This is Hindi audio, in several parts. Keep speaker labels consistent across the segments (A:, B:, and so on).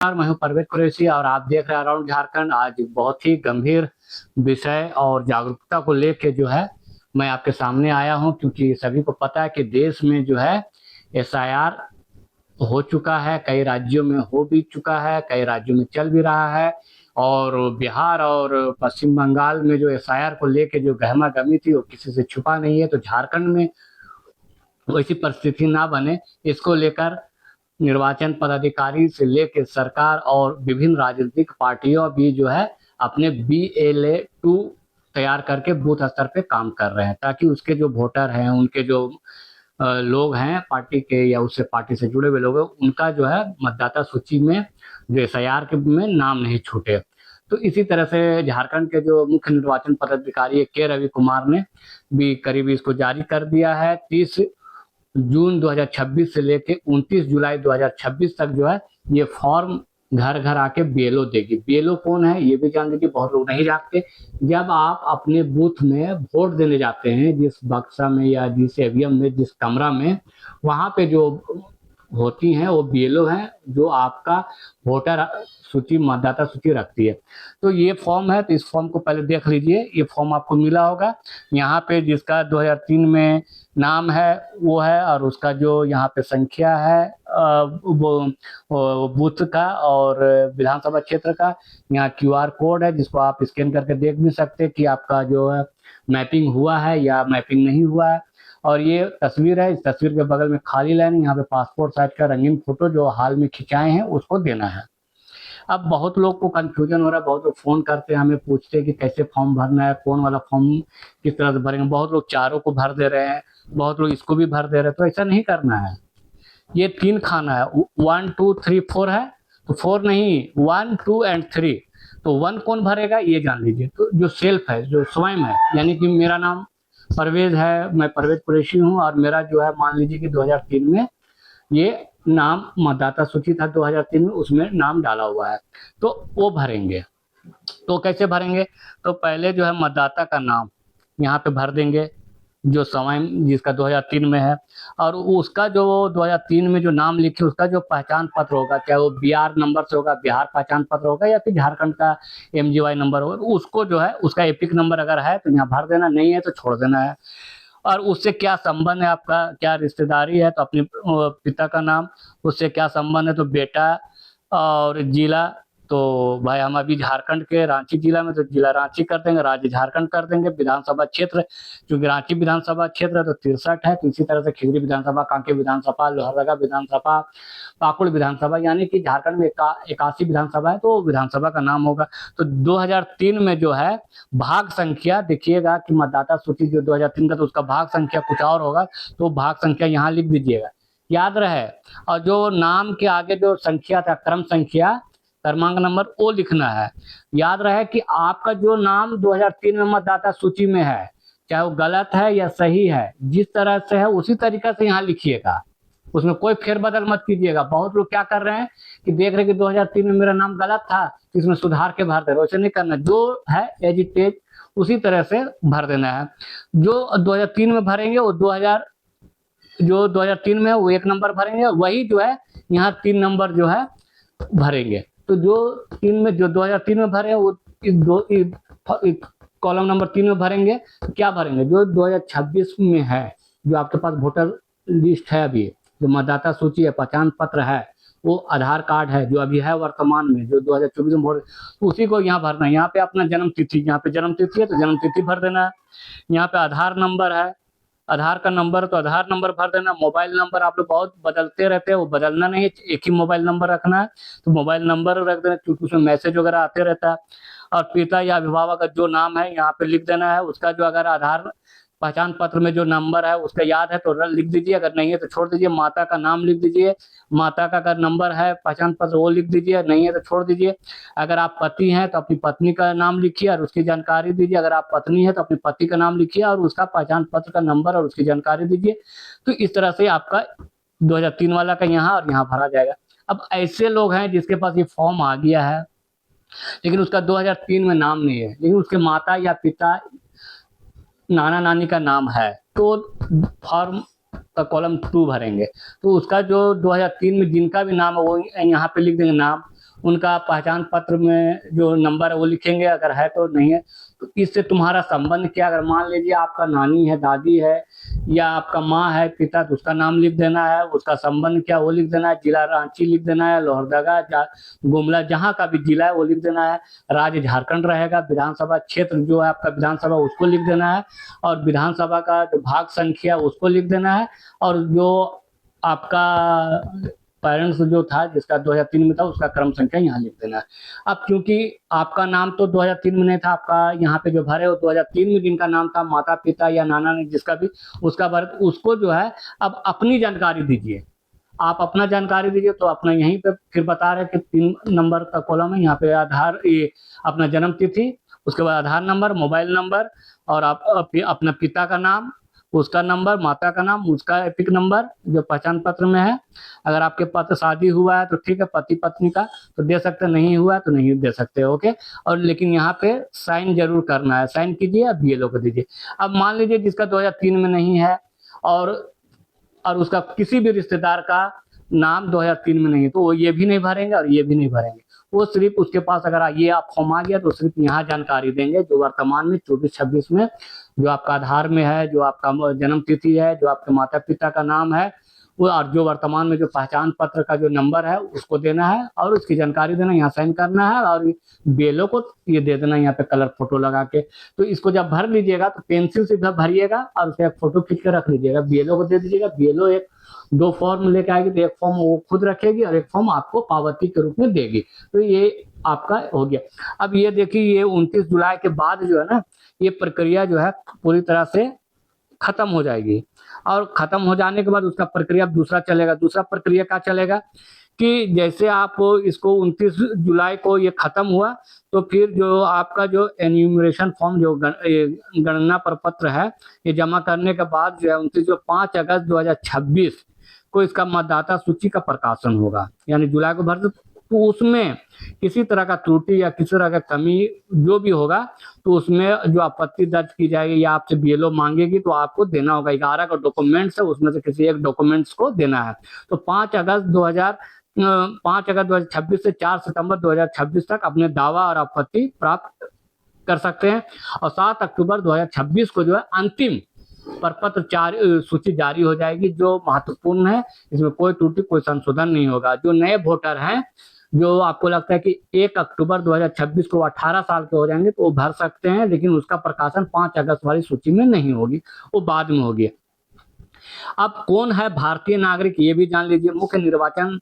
A: मैं हूं परवेज कुरैशी और आप देख रहे हैं अराउंड झारखंड। आज बहुत ही गंभीर विषय और जागरूकता को लेके जो है मैं आपके सामने आया हूं, क्योंकि सभी को पता है कि देश में जो है एसआईआर हो चुका है, कई राज्यों में हो भी चुका है, कई राज्यों में चल भी रहा है। और बिहार और पश्चिम बंगाल में जो एसआईआर को लेके जो गहमा गहमी थी वो किसी से छुपा नहीं है। तो झारखंड में वैसी परिस्थिति ना बने, इसको लेकर निर्वाचन पदाधिकारी से लेकर सरकार और विभिन्न राजनीतिक पार्टियों भी जो है अपने BLA-2 तैयार करके बूथ स्तर पे काम कर रहे हैं, ताकि उसके जो वोटर हैं, उनके जो लोग हैं पार्टी के या उससे पार्टी से जुड़े हुए लोग हैं, उनका जो है मतदाता सूची में जो एसआईआर के में नाम नहीं छूटे। तो इसी तरह से झारखंड के जो मुख्य निर्वाचन पदाधिकारी के रवि कुमार ने भी करीब इसको जारी कर दिया है। 30 जून 2026 से लेके 29 जुलाई 2026 तक जो है ये फॉर्म घर घर आके BLO देगी। BLO कौन है ये भी जान लीजिए, बहुत लोग नहीं जानते। जब आप अपने बूथ में वोट देने जाते हैं, जिस बक्सा में या जिस ईवीएम में, जिस कमरा में, वहां पे जो होती हैं वो BLO हैं, जो आपका वोटर सूची, मतदाता सूची रखती है। तो ये फॉर्म है, तो इस फॉर्म को पहले देख लीजिए। ये फॉर्म आपको मिला होगा यहाँ पे, जिसका 2003 में नाम है वो है, और उसका जो यहाँ पे संख्या है वो बूथ का और विधानसभा क्षेत्र का। यहाँ QR कोड है जिसको आप स्कैन करके देख भी सकते हैं कि आपका जो है मैपिंग हुआ है या मैपिंग नहीं हुआ है। और ये तस्वीर है, इस तस्वीर के बगल में खाली लाइन, यहाँ पे पासपोर्ट साइज का रंगीन फोटो जो हाल में खिंचाए हैं उसको देना है। अब बहुत लोग को कंफ्यूजन हो रहा है, बहुत लोग फोन करते हैं, हमें पूछते हैं कि कैसे फॉर्म भरना है, कौन वाला फॉर्म किस तरह से भरेंगे। बहुत लोग चारों को भर दे रहे हैं, बहुत लोग इसको भी भर दे रहे हैं। तो ऐसा नहीं करना है। ये 3 खाना है, 1 2 3 4 है, तो 4 नहीं, 1 2 एंड 3। तो 1 कौन भरेगा ये जान लीजिए। तो जो सेल्फ है, जो स्वयं है, यानी कि मेरा नाम परवेज है, मैं परवेज कुरैशी हूँ, और मेरा जो है मान लीजिए कि 2003 में ये नाम मतदाता सूची था 2003 में, उसमें नाम डाला हुआ है, तो वो भरेंगे। तो कैसे भरेंगे? तो पहले जो है मतदाता का नाम यहाँ पे भर देंगे, जो स्वयं जिसका 2003 में है, और उसका जो 2003 में जो नाम लिखे उसका जो पहचान पत्र होगा, चाहे वो BR नंबर से होगा, बिहार पहचान पत्र होगा, या फिर झारखंड का MGY नंबर होगा, उसको जो है उसका एपिक नंबर अगर है तो यहाँ भर देना, नहीं है तो छोड़ देना है। और उससे क्या संबंध है आपका, क्या रिश्तेदारी है, तो अपने पिता का नाम, उससे क्या संबंध है तो बेटा, और जिला, तो भाई हम अभी झारखंड के रांची जिला में, तो जिला रांची कर देंगे, राज्य झारखंड कर देंगे। विधानसभा क्षेत्र, क्योंकि रांची विधानसभा क्षेत्र है तो 63 है, तो इसी तरह से खिजरी विधानसभा, कांके विधानसभा, लोहरदगा विधानसभा, पाकुड़ विधानसभा, यानी कि झारखंड में 81 विधानसभा है, तो विधानसभा का नाम होगा। तो 2003 में जो है भाग संख्या देखिएगा कि मतदाता सूची जो 2003 का, तो उसका भाग संख्या कुछ और होगा, तो भाग संख्या यहाँ लिख दीजिएगा, याद रहे। और जो नाम के आगे जो संख्या था, क्रम संख्या, क्रमांक नंबर, वो लिखना है। याद रहे कि आपका जो नाम 2003 में मतदाता सूची में है, चाहे वो गलत है या सही है, जिस तरह से है उसी तरीके से यहाँ लिखिएगा, उसमें कोई फेरबदल मत कीजिएगा। बहुत लोग क्या कर रहे हैं कि देख रहे हैं कि 2003 में मेरा नाम गलत था, इसमें सुधार के भर दे रहे, वैसे नहीं करना। जो है एज इट इज उसी तरह से भर देना है। जो 2003 में भरेंगे वो 2003 में वो 1 नंबर भरेंगे, वही जो है यहाँ 3 नंबर जो है भरेंगे। तो जो 2003 में भरे वो कॉलम नंबर 3 में भरेंगे। क्या भरेंगे? जो 2026 में है, जो आपके पास वोटर लिस्ट है, अभी जो मतदाता सूची है, पहचान पत्र है, वो आधार कार्ड है जो अभी है वर्तमान में, जो 2024 में वोट, उसी को यहाँ भरना है। यहाँ पे अपना जन्म तिथि, यहाँ पे जन्म तिथि है तो जन्म तिथि भर देना है। यहाँ पे आधार नंबर है, आधार का नंबर, तो आधार नंबर भर देना। मोबाइल नंबर आप लोग बहुत बदलते रहते हैं, वो बदलना नहीं है, एक ही मोबाइल नंबर रखना है, तो मोबाइल नंबर रख देना, क्योंकि उसमें मैसेज वगैरह आते रहता है। और पिता या अभिभावक का जो नाम है यहाँ पे लिख देना है, उसका जो अगर आधार पहचान पत्र में जो नंबर है उसका याद है तो लिख दीजिए, अगर नहीं है तो छोड़ दीजिए। माता का नाम लिख दीजिए, माता का अगर नंबर है पहचान पत्र वो लिख दीजिए, नहीं है तो छोड़ दीजिए। अगर आप पति हैं तो अपनी पत्नी का नाम लिखिए और उसकी जानकारी दीजिए, अगर आप पत्नी है तो अपने पति का नाम लिखिए और उसका पहचान पत्र का नंबर और उसकी जानकारी दीजिए। तो इस तरह से आपका 2003 वाला का यहाँ और यहाँ भरा जाएगा। अब ऐसे लोग हैं जिसके पास ये फॉर्म आ गया है, लेकिन उसका 2003 में नाम नहीं है, लेकिन उसके माता या पिता, नाना नानी का नाम है, तो फॉर्म का कॉलम 2 भरेंगे। तो उसका जो 2003 में जिनका भी नाम है वो यहाँ पे लिख देंगे नाम, उनका पहचान पत्र में जो नंबर है वो लिखेंगे, अगर है तो, नहीं है तो इससे तुम्हारा संबंध क्या, अगर मान लीजिए आपका नानी है, दादी है, या आपका माँ है, पिता, तो उसका नाम लिख देना है, उसका संबंध क्या वो लिख देना है, जिला रांची लिख देना है, लोहरदगा, गुमला, जहाँ का भी जिला है वो लिख देना है, राज्य झारखंड रहेगा, विधानसभा क्षेत्र जो है आपका विधानसभा उसको लिख देना है, और विधानसभा का जो भाग संख्या उसको लिख देना है, और जो आपका पेरेंट्स जो था जिसका 2003 में था उसका क्रम संख्या यहाँ लिख देना है। अब क्योंकि आपका नाम तो 2003 में नहीं था, आपका यहाँ पे जो भरे वो 2003 में जिनका नाम था, माता पिता या नाना ने जिसका भी उसका भर, उसको जो है अब अपनी जानकारी दीजिए, आप अपना जानकारी दीजिए। तो अपना यहीं पे फिर बता रहे कि 3 नंबर का कॉलम है, यहाँ पे आधार, ये अपना जन्म तिथि, उसके बाद आधार नंबर, मोबाइल नंबर, और आप अपना पिता का नाम, उसका नंबर, माता का नाम, उसका एपिक नंबर जो पहचान पत्र में है। अगर आपके पत्र शादी हुआ है तो ठीक है, पति पत्नी का तो दे सकते, नहीं हुआ है तो नहीं दे सकते, ओके। और लेकिन यहाँ पे साइन जरूर करना है, साइन कीजिए, अब BLO को दीजिए। अब मान लीजिए जिसका 2003 में नहीं है और उसका किसी भी रिश्तेदार का नाम 2003 में नहीं है, तो वो ये भी नहीं भरेंगे और ये भी नहीं भरेंगे। वो सिर्फ उसके पास अगर ये आप फॉर्म आ गया तो सिर्फ यहाँ जानकारी देंगे जो वर्तमान में 24-26 में जो आपका आधार में है, जो आपका जन्म तिथि है, जो आपके माता पिता का नाम है वो, और जो वर्तमान में जो पहचान पत्र का जो नंबर है उसको देना है और उसकी जानकारी देना, यहाँ साइन करना है, और BLO को ये दे देना यहाँ पे कलर फोटो लगा के। तो इसको जब भर लीजिएगा तो पेंसिल से भरिएगा और उसका एक फोटो खींच के रख लीजिएगा, BLO को दे दीजिएगा। BLO 2 फॉर्म लेके आएगी, तो एक फॉर्म वो खुद रखेगी और एक फॉर्म आपको पावती के रूप में देगी। तो ये आपका हो गया। अब ये देखिए, ये 29 जुलाई के बाद जो है ना, ये प्रक्रिया जो है पूरी तरह से खत्म हो जाएगी, और खत्म हो जाने के बाद उसका प्रक्रिया दूसरा चलेगा। दूसरा प्रक्रिया क्या चलेगा कि जैसे आप इसको 29 जुलाई को ये खत्म हुआ, तो फिर जो आपका जो एन्यूमरेशन फॉर्म जो गणना प्रपत्र है, ये जमा करने के बाद जो है 5 अगस्त 2026 को इसका मतदाता सूची का प्रकाशन होगा। यानी जुलाई को भर, तो उसमें किसी तरह का त्रुटि या किसी तरह का कमी जो भी होगा तो उसमें जो आपत्ति दर्ज की जाएगी या आपसे BLO मांगेगी तो आपको देना होगा। 11 का डॉक्यूमेंट्स है, उसमें से किसी एक डॉक्यूमेंट्स को देना है। तो 5 अगस्त 2026 से 4 सितंबर 2026 तक अपने दावा और आपत्ति प्राप्त कर सकते हैं, और 7 अक्टूबर 2026 को जो है अंतिम प्रपत्र सूची जारी हो जाएगी, जो महत्वपूर्ण है। इसमें कोई त्रुटि, कोई संशोधन नहीं होगा। जो नए वोटर हैं, जो आपको लगता है कि 1 अक्टूबर 2026 को 18 साल के हो जाएंगे तो वो भर सकते हैं, लेकिन उसका प्रकाशन 5 अगस्त वाली सूची में नहीं होगी, वो बाद में होगी। अब कौन है भारतीय नागरिक ये भी जान लीजिए। मुख्य निर्वाचन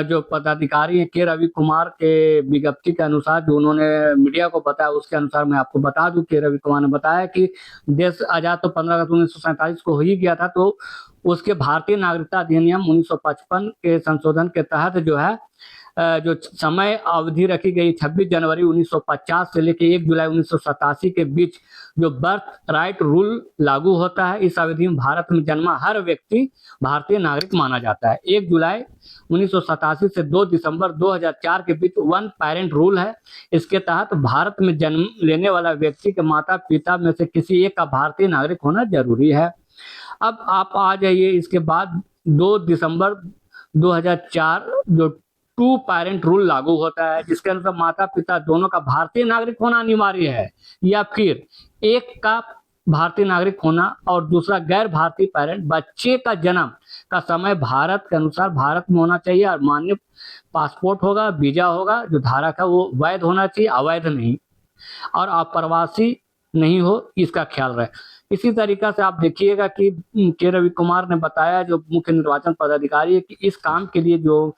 A: जो पदाधिकारी है के रवि कुमार के विज्ञप्ति के अनुसार जो उन्होंने मीडिया को बताया, उसके अनुसार मैं आपको बता दूं, के रवि कुमार ने बताया कि देश आजाद तो 15 अगस्त 1947 को हो ही गया था, तो उसके भारतीय नागरिकता अधिनियम 1955 के संशोधन के तहत जो है जो समय अवधि रखी गई 26 जनवरी 1950 से लेकर 1 जुलाई 1987 के बीच जो बर्थ राइट रूल लागू होता है। इस अवधि में भारत में जन्मा हर व्यक्ति भारतीय नागरिक माना जाता है। 1 जुलाई 1987 से 2 दिसंबर 2004 के बीच वन पेरेंट रूल है। इसके तहत भारत में जन्म लेने वाला व्यक्ति के माता पिता में से किसी एक का भारतीय नागरिक होना जरूरी है। अब आप आ जाइए, इसके बाद 2 दिसंबर 2004 जो 2 पेरेंट रूल लागू होता है, जिसके अनुसार माता पिता दोनों का भारतीय नागरिक होना अनिवार्य है, या फिर एक का भारतीय नागरिक होना और दूसरा गैर भारतीय पेरेंट। बच्चे का जन्म का समय भारत के अनुसार भारत में होना चाहिए और मान्य पासपोर्ट होगा, वीजा होगा, जो धारक है वो वैध होना चाहिए, अवैध नहीं, और अप्रवासी नहीं हो, इसका ख्याल रहे। इसी तरीका से आप देखिएगा कि के रवि कुमार ने बताया, जो मुख्य निर्वाचन पदाधिकारी है, कि इस काम के लिए जो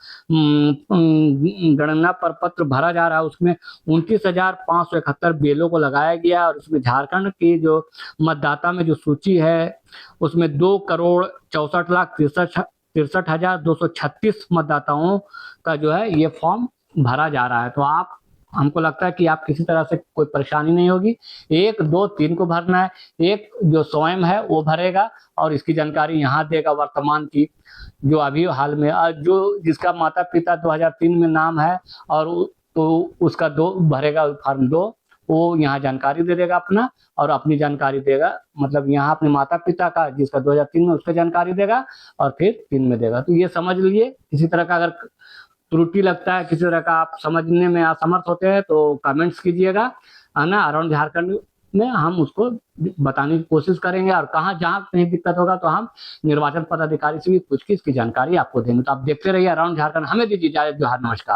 A: गणना प्रपत्र भरा जा रहा है उसमें 29,571 BLO को लगाया गया, और उसमें झारखंड की जो मतदाता में जो सूची है उसमें 2,64,63,236 मतदाताओं का जो है ये फॉर्म भरा जा रहा है। तो आप, हमको लगता है कि आप किसी तरह से कोई परेशानी नहीं होगी। 1, 2, 3 को भरना है, एक जो स्वयं है वो भरेगा और इसकी जानकारी यहाँ देगा वर्तमान की, जो अभी हाल में जो जिसका माता पिता 2003 में नाम है और तो उसका 2 भरेगा, फॉर्म 2, वो यहाँ जानकारी दे देगा अपना और अपनी जानकारी देगा, मतलब यहाँ अपने माता पिता का जिसका 2003 में उसका जानकारी देगा और फिर 3 में देगा। तो ये समझ लीजिए, किसी तरह का अगर त्रुटि लगता है, किसी तरह का आप समझने में असमर्थ होते हैं तो कमेंट्स कीजिएगा, है ना। अराउंड झारखंड में हम उसको बताने की कोशिश करेंगे, और कहाँ जहाँ कहीं दिक्कत होगा तो हम निर्वाचन पदाधिकारी से भी पूछ के इसकी जानकारी आपको देंगे। तो आप देखते रहिए अराउंड झारखंड। हमें दीजिए इजाजत। जोहार, नमस्कार।